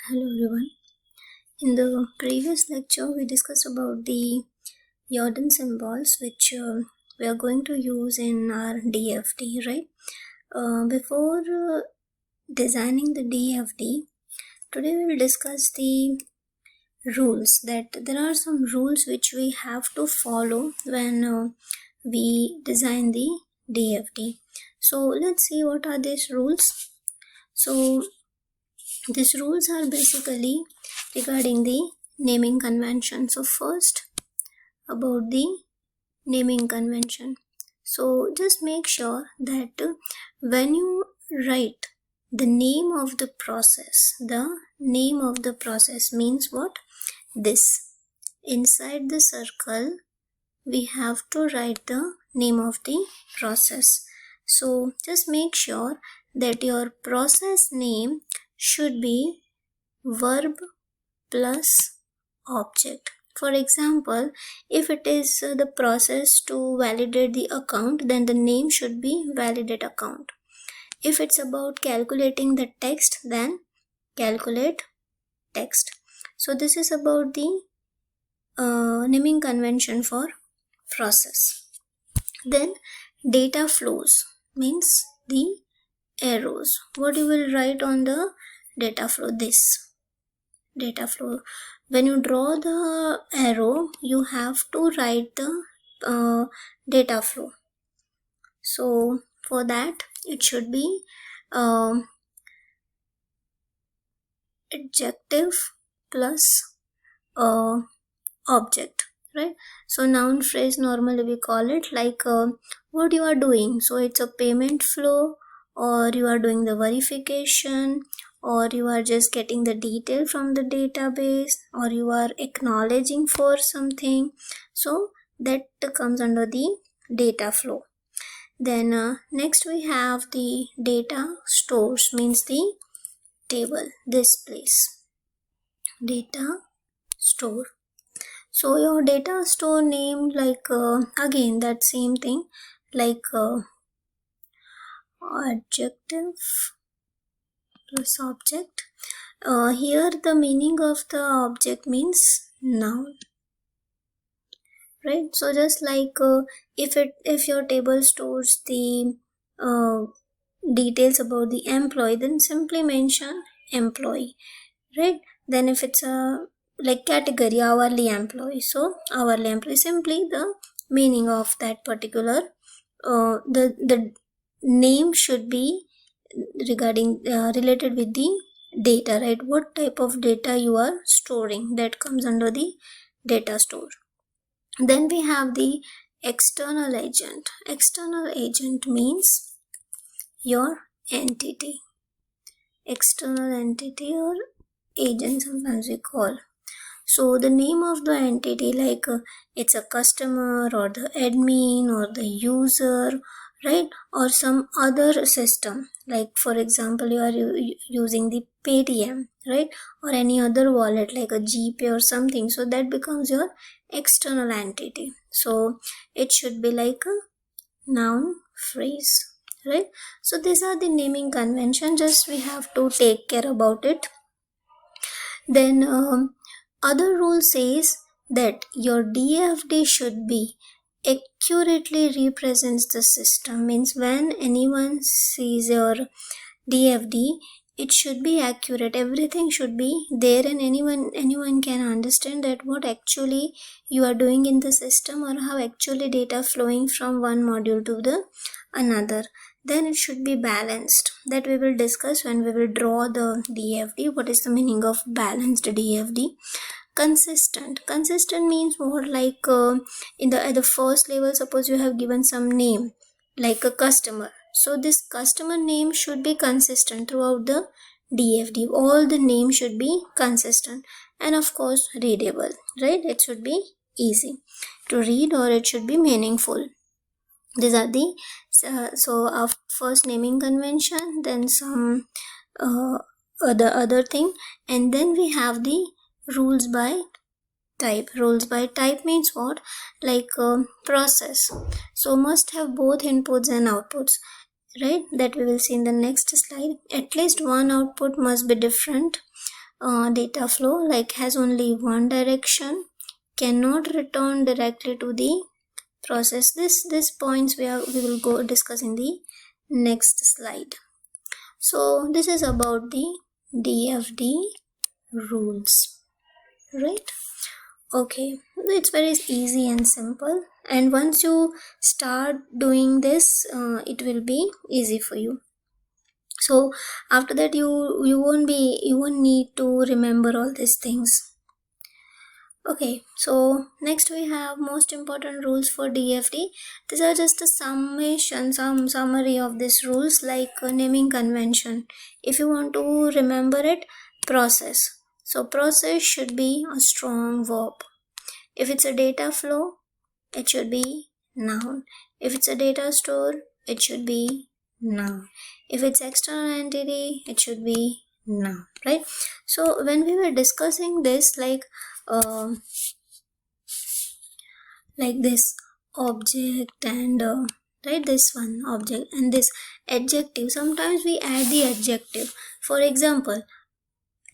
Hello everyone. In the previous lecture, we discussed about the Jordan symbols, which we are going to use in our DFD, right? Before designing the DFD, today we will discuss the rules. That there are some rules which we have to follow when we design the DFD. So let's see what are these rules. So these rules are basically regarding the naming convention. So first, about the naming convention. So just make sure that when you write the name of the process means what? This. Inside the circle, we have to write the name of the process. So just make sure that your process name should be verb plus object. For example, if it is the process to validate the account, then the name should be validate account. If it's about calculating the text, then calculate text. So this is about the naming convention for process. Then data flows means the arrows. What you will write on the data flow? This data flow. When you draw the arrow, you have to write the data flow. So for that, it should be adjective plus object, right? So noun phrase, normally we call it like what you are doing. So it's a payment flow, or you are doing the verification, or you are just getting the detail from the database, or you are acknowledging for something. So that comes under the data flow. Then next we have the data stores, means the table, this place, data store. So your data store name, like again that same thing, like adjective plus object. Here the meaning of the object means noun, right? So just like if your table stores the details about the employee, then simply mention employee, right? Then if it's a like category, hourly employee, so hourly employee, simply the meaning of that particular the name should be regarding related with the data, right? What type of data you are storing, that comes under the data store. Then we have the external agent. External agent means your entity, external entity or agent sometimes we call. So the name of the entity, like it's a customer or the admin or the user, right? Or some other system, like for example you are using the Paytm, right? Or any other wallet like a GPay or something. So that becomes your external entity. So it should be like a noun phrase, right? So these are the naming convention, just we have to take care about it. Then other rule says that your DFD should be accurately represents the system, means when anyone sees your DFD, it should be accurate, everything should be there, and anyone can understand that what actually you are doing in the system, or how actually data flowing from one module to the another. Then it should be balanced, that we will discuss when we will draw the DFD. What is the meaning of balanced DFD? Consistent means what? Like at the first level, suppose you have given some name like a customer, so this customer name should be consistent throughout the DFD. All the names should be consistent, and of course readable, right? It should be easy to read, or it should be meaningful. These are the so our first naming convention, then some other thing, and then we have the rules by type. Rules by type means what? Like process, so must have both inputs and outputs, right? That we will see in the next slide. At least one output must be different data flow, like has only one direction, cannot return directly to the process. This points we will go discuss in the next slide. So this is about the DFD rules, right? Okay, it's very easy and simple, and once you start doing this, it will be easy for you. So after that you won't need to remember all these things. Okay, so next we have most important rules for DFD. These are just a some summary of these rules, like naming convention. If you want to remember it, process. So process should be a strong verb. If it's a data flow, it should be noun. If it's a data store, it should be noun. If it's external entity, it should be noun, right? So when we were discussing this, like this object and right, this one object and this adjective, sometimes we add the adjective. For example,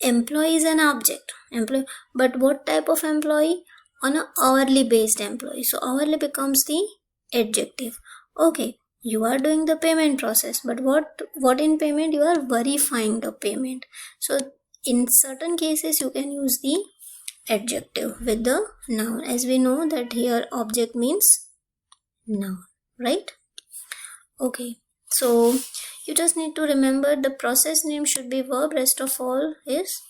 employee is an object, employee, but what type of employee? On a hourly based employee, so hourly becomes the adjective. Okay, you are doing the payment process, but what in payment? You are verifying the payment. So in certain cases you can use the adjective with the noun, as we know that here object means noun, right? Okay, so you just need to remember the process name should be verb, rest of all is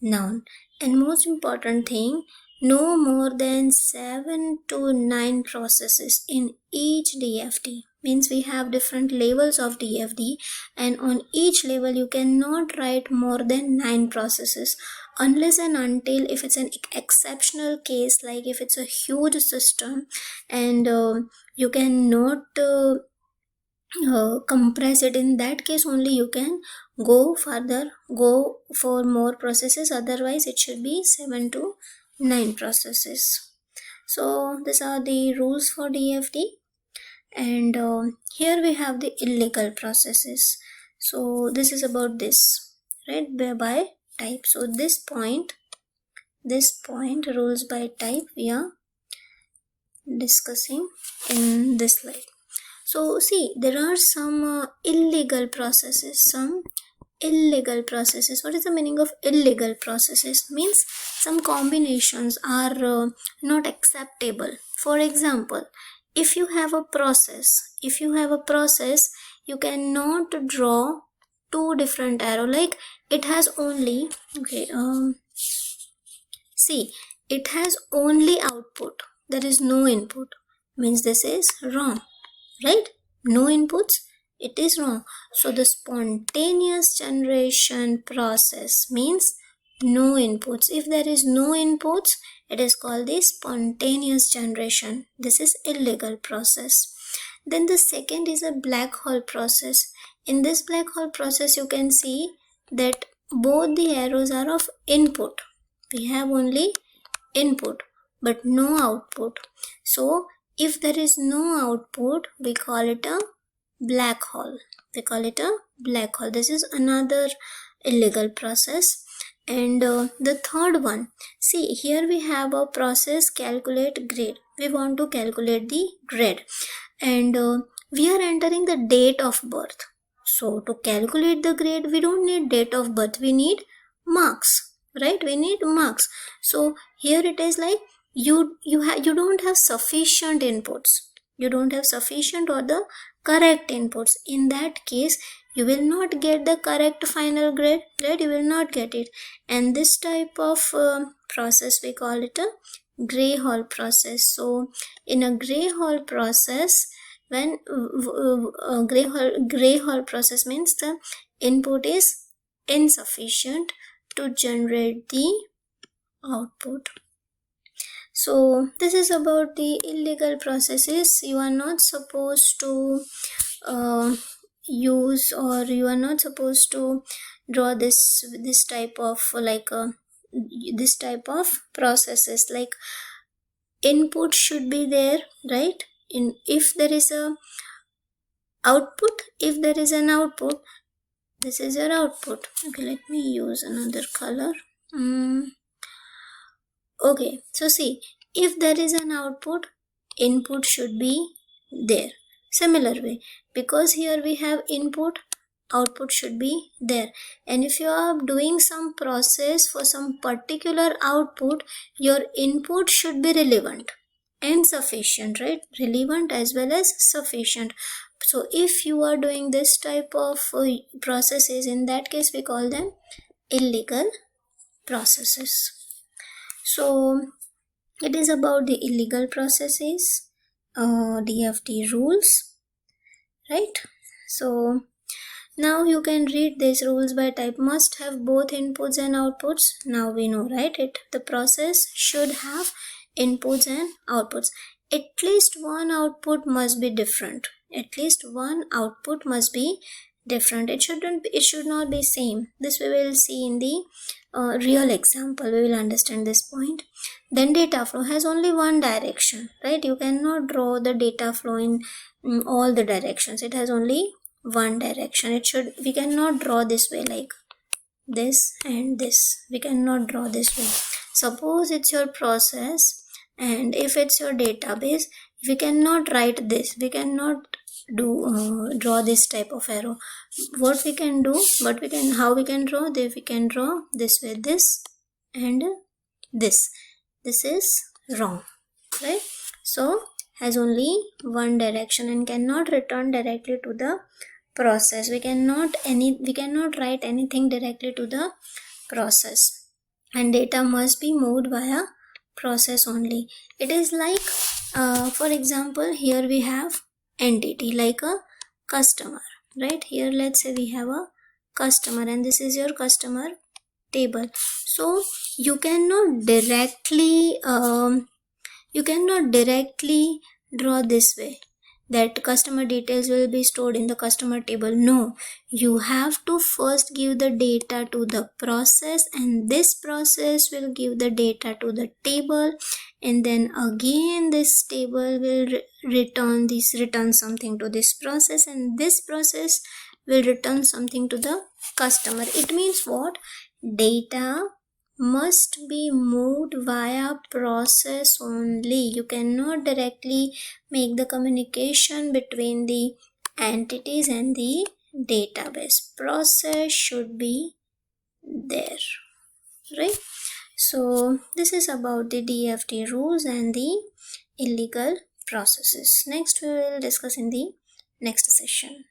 noun. And most important thing, no more than 7 to 9 processes in each DFD. Means we have different levels of DFD, and on each level you cannot write more than 9 processes, unless and until if it's an exceptional case, like if it's a huge system and you cannot compress it. In that case only you can go for more processes, otherwise it should be 7 to 9 processes. So these are the rules for DFD. And here we have the illegal processes. So this is about this, right, by type. So this point rules by type we are discussing in this slide. So see, there are some illegal processes. What is the meaning of illegal processes? Means some combinations are not acceptable. For example, if you have a process, you cannot draw two different arrow, like it has only, see, it has only output, there is no input, means this is wrong, right? No inputs, it is wrong. So the spontaneous generation process means no inputs. If there is no inputs, it is called the spontaneous generation. This is illegal process. Then the second is a black hole process. In this black hole process, you can see that both the arrows are of input. We have only input but no output. So if there is no output, we call it a black hole. This is another illegal process. And the third one, see, here we have a process calculate grade. We want to calculate the grade, and we are entering the date of birth. So to calculate the grade, we don't need date of birth, we need marks, right? We need marks. So here it is like you don't have sufficient inputs, you don't have sufficient or the correct inputs. In that case, you will not get the correct final grade, right? You will not get it. And this type of process, we call it a gray hole process. So in a gray hole process, when gray hole process means the input is insufficient to generate the output. So this is about the illegal processes. You are not supposed to use, or you are not supposed to draw this type of this type of processes. Like input should be there, right? If there is a output, if there is an output, this is your output. Okay, let me use another color. Okay, so see, if there is an output, input should be there. Similar way, because here we have input, output should be there. And if you are doing some process for some particular output, your input should be relevant and sufficient, right? Relevant as well as sufficient. So if you are doing this type of processes, in that case we call them illegal processes. So it is about the illegal processes, DFT rules, right? So now you can read these rules by type. Must have both inputs and outputs. Now we know, right? The process should have inputs and outputs. At least one output must be different. At least one output must be different. It should not be same. This we will see in the real example. We will understand this point. Then data flow has only one direction, right? You cannot draw the data flow in all the directions. It has only one direction. We cannot draw this way, like this and this. We cannot draw this way. Suppose it's your process, and if it's your database, we cannot write this. We cannot draw this type of arrow. What we can do, how we can draw? We can draw this way, this and this. This is wrong, right? So has only one direction and cannot return directly to the process. We cannot write anything directly to the process, and data must be moved via process only. It is like for example, here we have entity like a customer, right? Here let's say we have a customer, and this is your customer table. So you cannot directly draw this way, that customer details will be stored in the customer table. No, you have to first give the data to the process, and this process will give the data to the table, and then again this table will return something to this process, and this process will return something to the customer. It means what? Data must be moved via process only. You cannot directly make the communication between the entities and the database. Process should be there, right? So this is about the DFT rules and the illegal processes. Next we will discuss in the next session.